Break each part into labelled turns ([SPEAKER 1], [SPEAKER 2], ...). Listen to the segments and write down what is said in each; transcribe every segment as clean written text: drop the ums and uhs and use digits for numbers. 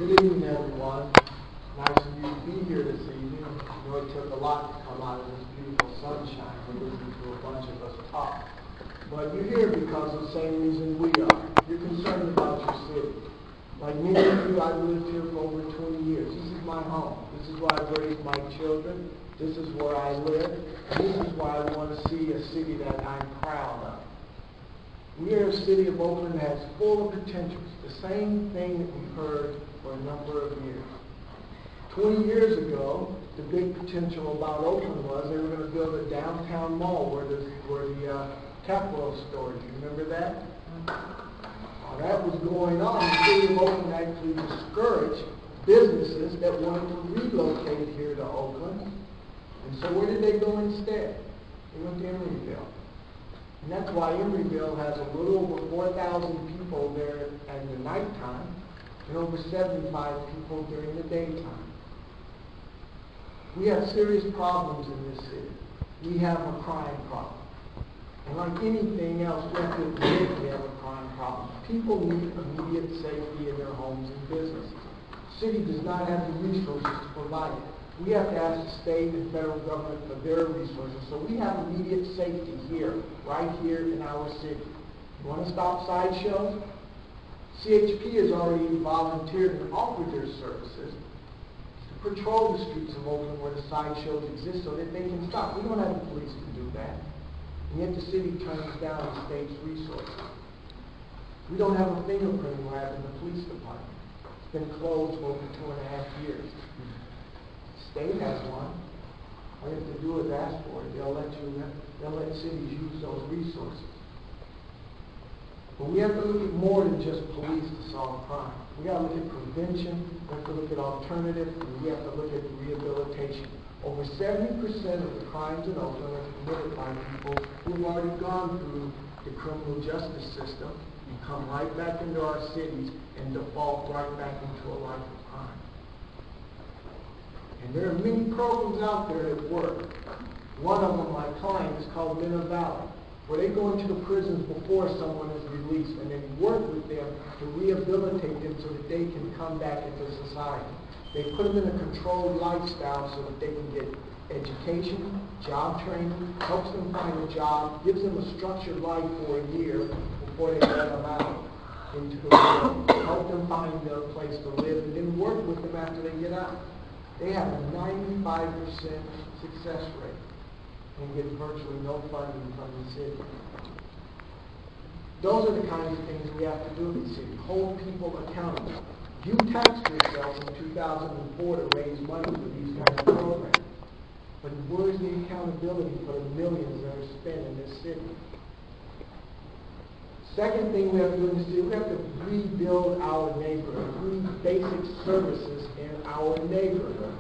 [SPEAKER 1] Good evening, everyone. Nice of you to be here this evening. I know it took a lot to come out of this beautiful sunshine to listen to a bunch of us talk. But you're here because of the same reason we are. You're concerned about your city. Like many of you, I've lived here for over 20 years. This is my home. This is where I've raised my children. This is where I live. And this is why I want to see a city that I'm proud of. We are a city of Oakland that's full of potentials. The same thing that we've heard for a number of years. 20 years ago, the big potential about Oakland was they were going to build a downtown mall where the Capitol store. Do you remember that? While that was going on, the city of Oakland actually discouraged businesses that wanted to relocate here to Oakland. And so where did they go instead? They went to Emeryville. And that's why Emeryville has a little over 4,000 people there at the nighttime and over 75 people during the daytime. We have serious problems in this city. We have a crime problem. And like anything else, we have to admit we have a crime problem. People need immediate safety in their homes and businesses. The city does not have the resources to provide it. We have to ask the state and federal government for their resources. So we have immediate safety here, right here in our city. You want to stop sideshows? CHP has already volunteered and offered their services to patrol the streets of Oakland where the sideshows exist so that they can stop. We don't have the police to do that. And yet the city turns down the state's resources. We don't have a fingerprinting lab in the police department. It's been closed for over 2.5 years. State has one. All you have to do is ask for it. They'll let cities use those resources. But we have to look at more than just police to solve crime. We have to look at prevention, we have to look at alternatives, and we have to look at rehabilitation. Over 70% of the crimes in Oakland are committed by people who've already gone through the criminal justice system and come right back into our cities and default right back into a life of crime. And there are many programs out there that work. One of them, my client, is called Minna Valley, where they go into the prisons before someone is released and then work with them to rehabilitate them so that they can come back into society. They put them in a controlled lifestyle so that they can get education, job training, helps them find a job, gives them a structured life for a year before they let them out into the world, help them find a place to live, and then work with them after they get out. They have a 95% success rate and get virtually no funding from the city. Those are the kinds of things we have to do in the city. Hold people accountable. You taxed yourselves in 2004 to raise money for these kinds of programs. But where's the accountability for the millions that are spent in this city? Second thing we have to do in the city, we have to rebuild our neighborhood, basic services in our neighborhood.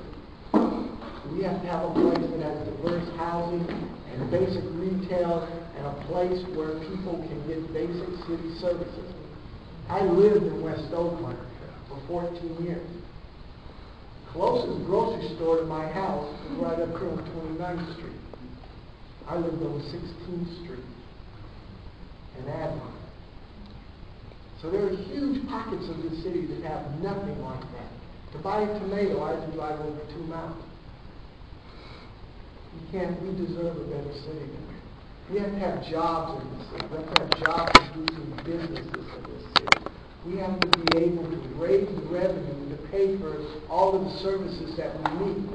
[SPEAKER 1] We have to have a place that has diverse housing and basic retail and a place where people can get basic city services. I lived in West Oakland for 14 years. Closest grocery store to my house is right up here on 29th Street. I lived on 16th Street in Adler. So there are huge pockets of the city that have nothing like that. To buy a tomato, I have to drive over 2 miles. We deserve a better city than that. We have to have jobs in this city. We have to have job-producing businesses in this city. We have to be able to raise the revenue to pay for all of the services that we need.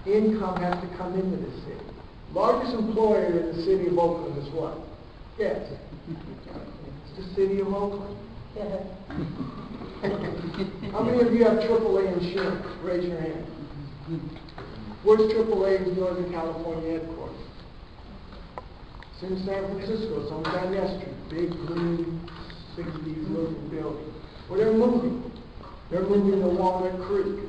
[SPEAKER 1] Income has to come into the city. Largest employer in the city of Oakland is what? Yes. It's the city of Oakland. Yeah. How many of you have AAA insurance? Raise your hand. Where's AAA's Northern California headquarters? It's in San Francisco. It's on Van Ness Street. Big, green, 60s looking building. Where they're moving. They're moving to Walnut Creek.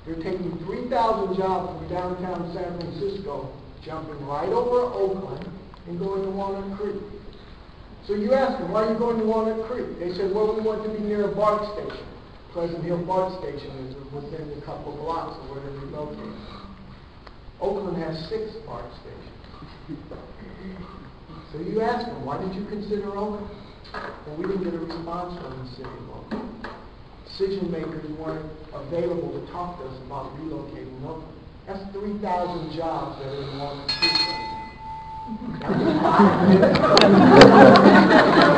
[SPEAKER 1] They're taking 3,000 jobs from downtown San Francisco, jumping right over Oakland and going to Walnut Creek. So you ask them, why are you going to Walnut Creek? They said, well, we want to be near a BART station. Pleasant Hill BART station is within a couple of blocks of where they're located. Oakland has 6 BART stations. So you ask them, why did you consider Oakland? Well, we didn't get a response from the city of Oakland. decision makers weren't available to talk to us about relocating Oakland. That's 3,000 jobs that are in Oakland City right now.